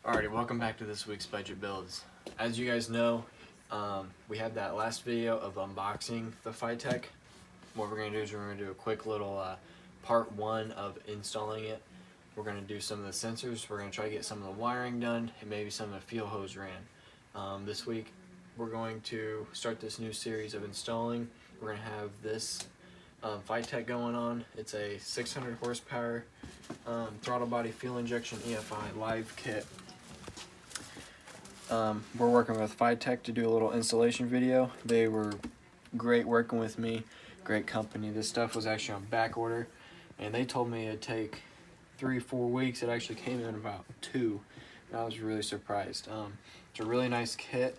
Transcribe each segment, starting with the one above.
Alrighty, welcome back to this week's budget builds. As you guys know, we had that last video of unboxing the FiTech. What we're going to do is we're going to do a quick little part one of installing it. We're going to do some of the sensors, we're going to try to get some of the wiring done, and maybe some of the fuel hose ran. This week we're going to start this new series of installing. We're going to have this FiTech going on. It's a 600 horsepower throttle body fuel injection EFI Live Kit. We're working with FiTech to do a little installation video. They were great working with me, great company. This stuff was actually on back order, and they told me it'd take 3-4 weeks. It actually came in about 2. I was really surprised. It's a really nice kit.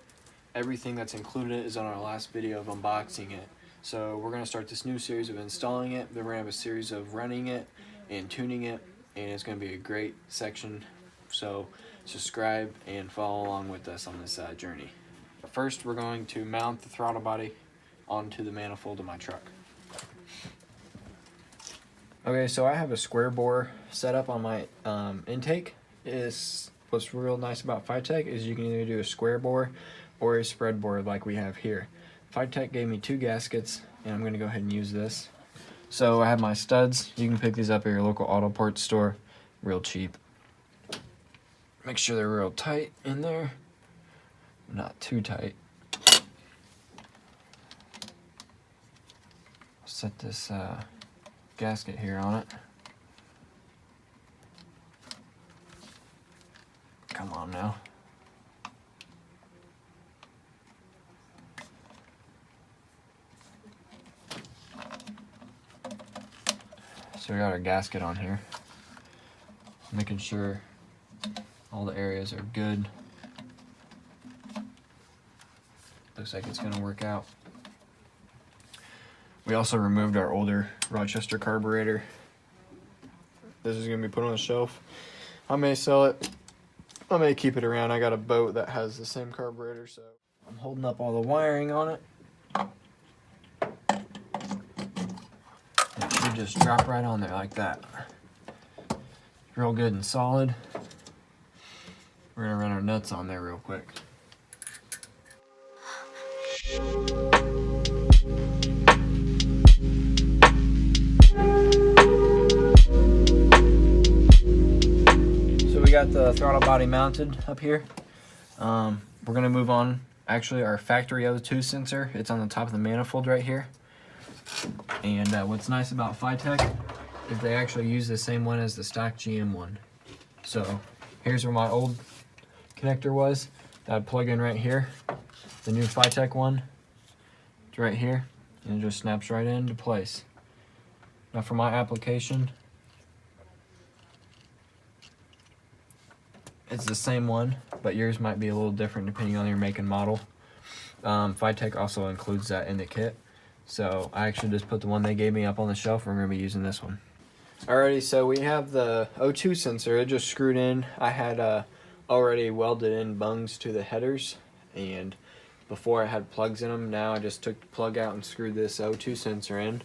Everything that's included is on our last video of unboxing it. So we're going to start this new series of installing it, then we're going to have a series of running it and tuning it, and it's going to be a great section. So subscribe and follow along with us on this journey. First, we're going to mount the throttle body onto the manifold of my truck. Okay, so I have a square bore set up on my intake. What's real nice about FiTech is you can either do a square bore or a spread bore like we have here. FiTech gave me 2 gaskets, and I'm going to go ahead and use this. So I have my studs. You can pick these up at your local auto parts store, real cheap. Make sure they're real tight in there, not too tight. Set this gasket here on it. Come on now. So we got our gasket on here, making sure all the areas are good. Looks like it's gonna work out. We also removed our older Rochester carburetor. This is gonna be put on a shelf. I may sell it, I may keep it around. I got a boat that has the same carburetor, so I'm holding up all the wiring on it. It should just drop right on there like that. Real good and solid. We're gonna run our nuts on there real quick. So we got the throttle body mounted up here. We're gonna move on. Actually, our factory O2 sensor, it's on the top of the manifold right here. And what's nice about FiTech is they actually use the same one as the stock GM one. So here's where my old connector was. I'd plug in right here. The new FiTech one, it's right here, and it just snaps right into place. Now for my application, it's the same one, but yours might be a little different depending on your make and model. FiTech also includes that in the kit. So I actually just put the one they gave me up on the shelf. We're going to be using this one. Alrighty, so we have the O2 sensor. It just screwed in. I had already welded in bungs to the headers, and before I had plugs in them. Now I just took the plug out and screwed this O2 sensor in.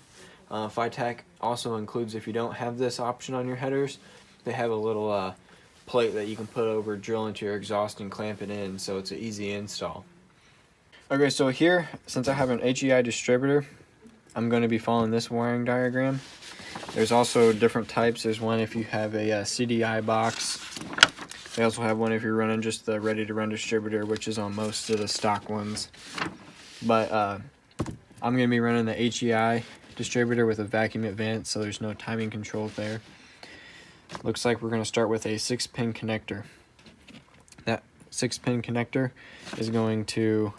FiTech also includes, if you don't have this option on your headers, they have a little plate that you can put over, drill into your exhaust and clamp it in, so it's an easy install. Okay, so here, since I have an HEI distributor, I'm going to be following this wiring diagram. There's also different types. There's one if you have a CDI box. They also have one if you're running just the ready-to-run distributor, which is on most of the stock ones. But I'm going to be running the HEI distributor with a vacuum advance, so there's no timing controls there. Looks like we're going to start with a 6-pin connector. That 6-pin connector is going to,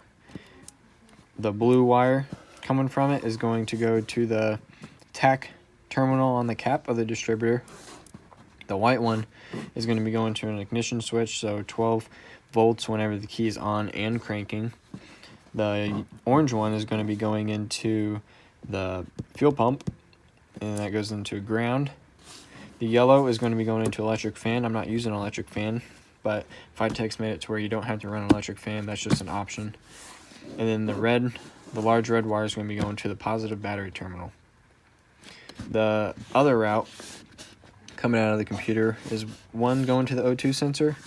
the blue wire coming from it is going to go to the tack terminal on the cap of the distributor. The white one is going to be going to an ignition switch, so 12 volts whenever the key is on and cranking. The orange one is going to be going into the fuel pump, and that goes into ground. The yellow is going to be going into electric fan. I'm not using an electric fan, but FiTech's made it to where you don't have to run an electric fan. That's just an option. And then the red, the large red wire is going to be going to the positive battery terminal. The other route coming out of the computer is one going to the O2 sensor.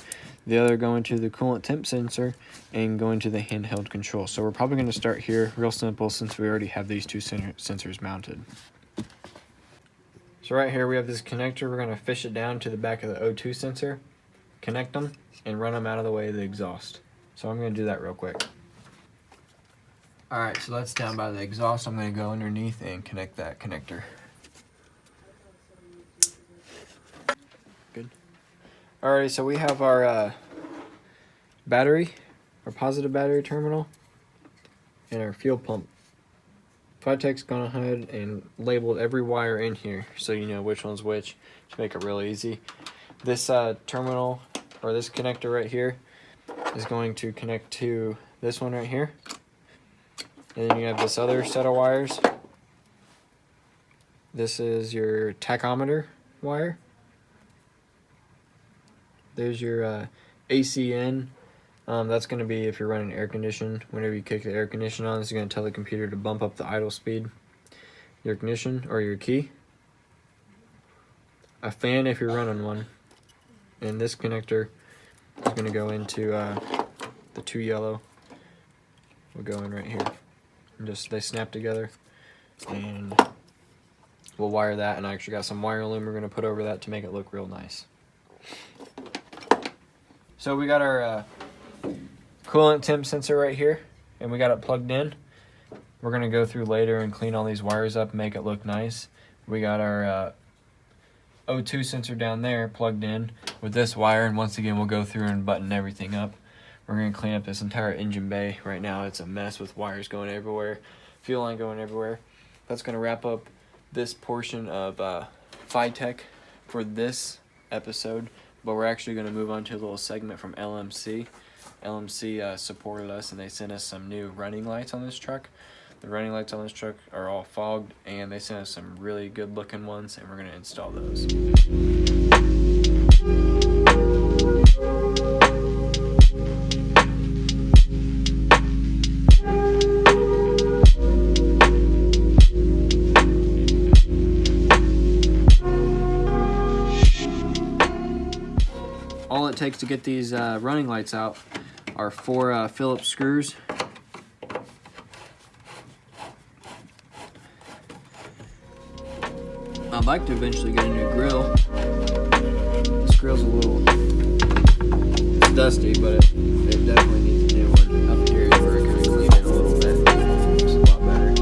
the other going to the coolant temp sensor, and going to the handheld control. So we're probably going to start here real simple since we already have these two sensors mounted. So right here we have this connector. We're going to fish it down to the back of the O2 sensor, connect them, and run them out of the way of the exhaust. So I'm going to do that real quick. Alright, so that's down by the exhaust. I'm going to go underneath and connect that connector. Good. Alright, so we have our battery, our positive battery terminal, and our fuel pump. FiTech's gone ahead and labeled every wire in here so you know which one's which to make it real easy. This terminal, or this connector right here, is going to connect to this one right here. And then you have this other set of wires. This is your tachometer wire. There's your ACN. That's going to be if you're running air condition. Whenever you kick the air conditioner on, this is going to tell the computer to bump up the idle speed. Your ignition or your key. A fan if you're running one. And this connector is going to go into the two yellow. Will go in right here. And just they snap together. And we'll wire that. And I actually got some wire loom we're going to put over that to make it look real nice. So we got our coolant temp sensor right here, and we got it plugged in. We're going to go through later and clean all these wires up and make it look nice. We got our O2 sensor down there plugged in with this wire, and once again we'll go through and button everything up. We're going to clean up this entire engine bay. Right now it's a mess with wires going everywhere, fuel line going everywhere. That's going to wrap up this portion of FiTech for this episode, but we're actually going to move on to a little segment from LMC. LMC supported us and they sent us some new running lights on this truck. The running lights on this truck are all fogged, and they sent us some really good looking ones, and we're going to install those. All it takes to get these running lights out are 4 Phillips screws. I'd like to eventually get a new grill. This grill's a little it's dusty, but it definitely needs a new one. Up here is where I kind of cleaned it a little bit. It's a lot better.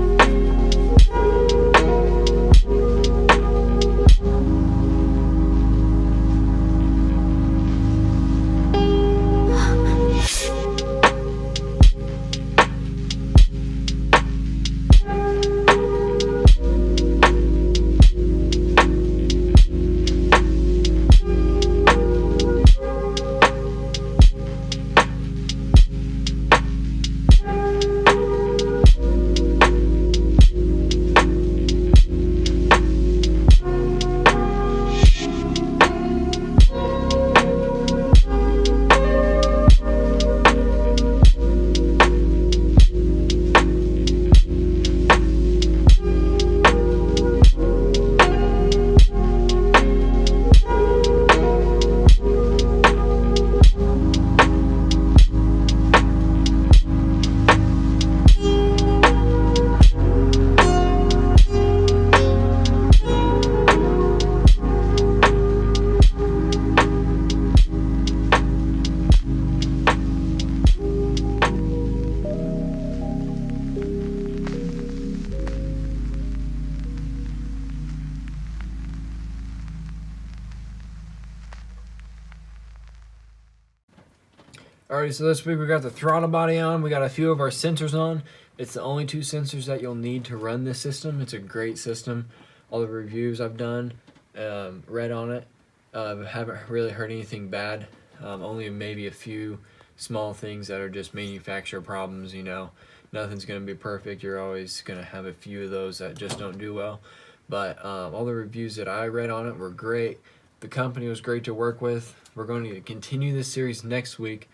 Alright, so this week we got the throttle body on, we got a few of our sensors on. It's the only 2 sensors that you'll need to run this system. It's a great system. All the reviews I've done, read on it, haven't really heard anything bad. Only maybe a few small things that are just manufacturer problems, you know. Nothing's going to be perfect. You're always going to have a few of those that just don't do well. But all the reviews that I read on it were great. The company was great to work with. We're going to continue this series next week.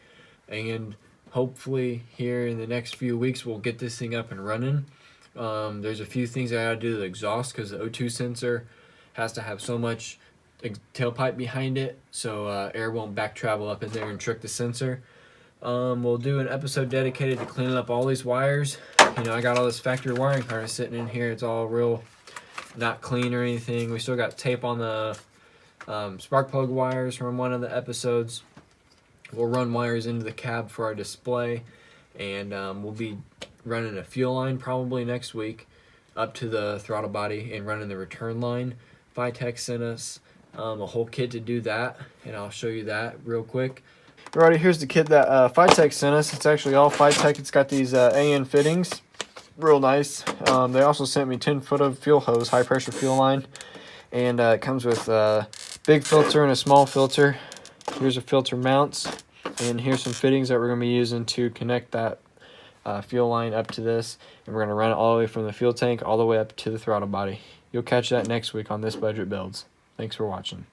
And hopefully here in the next few weeks we'll get this thing up and running. There's a few things I gotta do to the exhaust because the O2 sensor has to have so much tailpipe behind it, so air won't back travel up in there and trick the sensor. We'll do an episode dedicated to cleaning up all these wires. You know, I got all this factory wiring harness sitting in here. It's all real not clean or anything. We still got tape on the spark plug wires from one of the episodes. We'll run wires into the cab for our display, and we'll be running a fuel line probably next week up to the throttle body and running the return line. FiTech sent us a whole kit to do that, and I'll show you that real quick. Alrighty, here's the kit that FiTech sent us. It's actually all FiTech. It's got these AN fittings, real nice. They also sent me 10 foot of fuel hose, high pressure fuel line, and it comes with a big filter and a small filter. Here's a filter mounts, and here's some fittings that we're going to be using to connect that fuel line up to this, and we're going to run it all the way from the fuel tank all the way up to the throttle body. You'll catch that next week on This Budget Builds. Thanks for watching.